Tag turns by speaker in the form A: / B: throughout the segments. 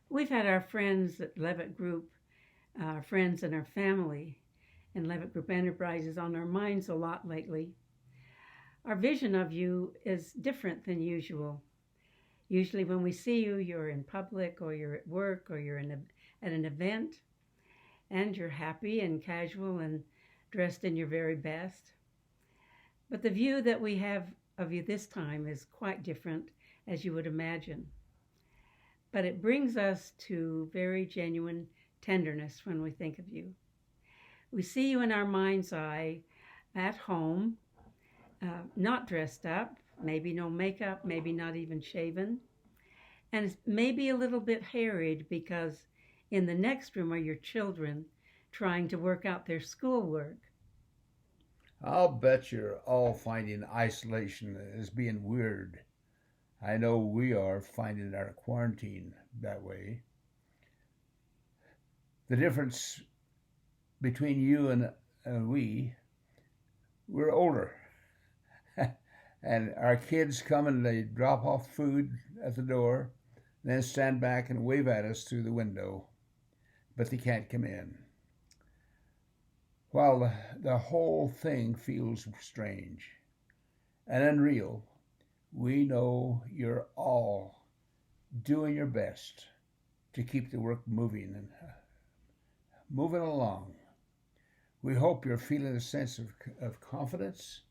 A: We've had our friends at Leavitt Group, our friends and our family and Leavitt Group Enterprises on our minds a lot lately. Our vision of you is different than usual. Usually, when we see you, you're in public or you're at work or at an event and you're happy and casual and dressed in your very best. But the view that we have of you this time is quite different, as you would imagine. But it brings us to very genuine tenderness when we think of you. We see you in our mind's eye at home, not dressed up, maybe no makeup, maybe not even shaven, and maybe a little bit harried because in the next room are your children trying to work out their schoolwork.
B: I'll bet you're all finding isolation as being weird. I know we are finding our quarantine that way. The difference between you and we're older. And our kids come and they drop off food at the door, then stand back and wave at us through the window, but they can't come in. While the whole thing feels strange and unreal, we know you're all doing your best to keep the work moving and moving along. We hope you're feeling a sense of confidence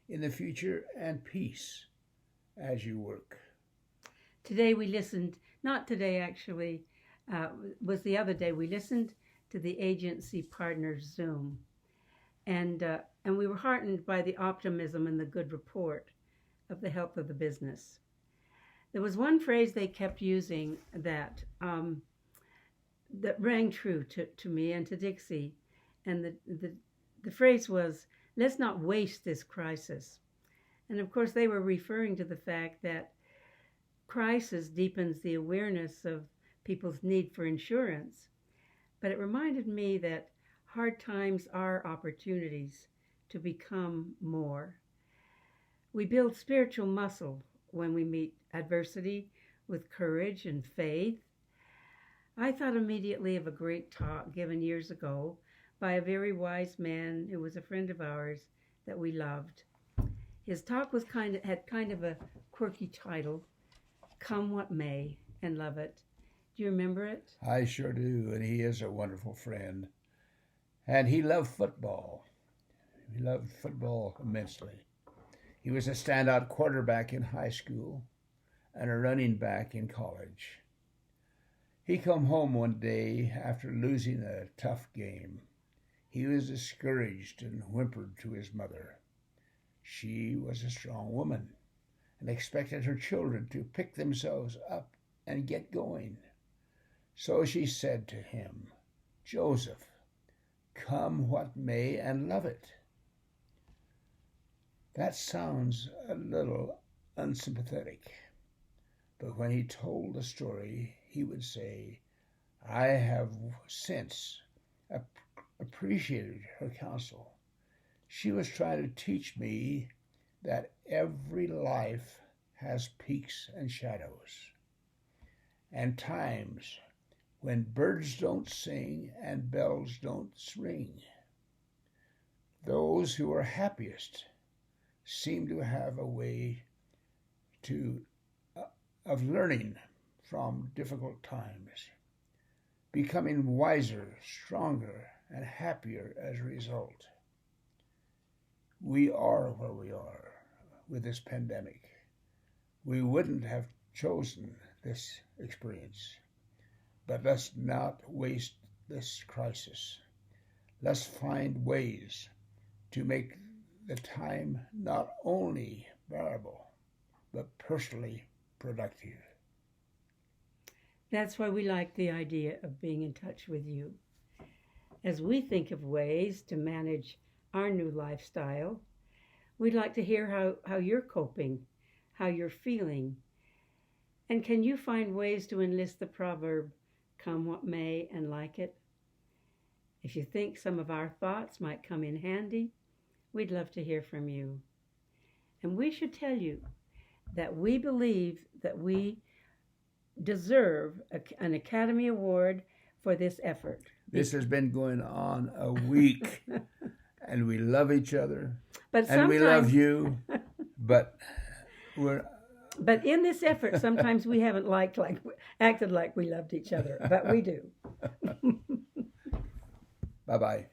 B: in the future and peace as you work.
A: Today we listened, not today actually, was the other day, we listened to the agency partners Zoom. And we were heartened by the optimism and the good report of the health of the business. There was one phrase they kept using that that rang true to me and to Dixie, and the phrase was, "Let's not waste this crisis." And of course, they were referring to the fact that crisis deepens the awareness of people's need for insurance. But it reminded me that hard times are opportunities to become more. We build spiritual muscle when we meet adversity with courage and faith. I thought immediately of a great talk given years ago by a very wise man who was a friend of ours that we loved. His talk had kind of a quirky title, "Come What May," and love it. Do you remember it?
B: I sure do, and he is a wonderful friend. And he loved football. He loved football immensely. He was a standout quarterback in high school and a running back in college. He come home one day after losing a tough game. He was discouraged and whimpered to his mother. She was a strong woman and expected her children to pick themselves up and get going. So she said to him, "Joseph, come what may and love it." That sounds a little unsympathetic, but when he told the story, he would say, "I have since appreciated her counsel. She was trying to teach me that every life has peaks and shadows, and times when birds don't sing and bells don't ring. Those who are happiest seem to have a way of learning from difficult times, becoming wiser, stronger, and happier as a result. We are where we are with this pandemic. We wouldn't have chosen this experience. But let's not waste this crisis. Let's find ways to make the time not only bearable, but personally productive.
A: That's why we like the idea of being in touch with you. As we think of ways to manage our new lifestyle, we'd like to hear how you're coping, how you're feeling. And can you find ways to enlist the proverb, "Come what may and like it"? If you think some of our thoughts might come in handy, we'd love to hear from you. And we should tell you that we believe that we deserve an Academy Award for this effort.
B: This has been going on a week, and we love each other,
A: But
B: and we love
A: sometimes,
B: you, but we're
A: but in this effort, sometimes we haven't acted like we loved each other, but we do.
B: bye-bye.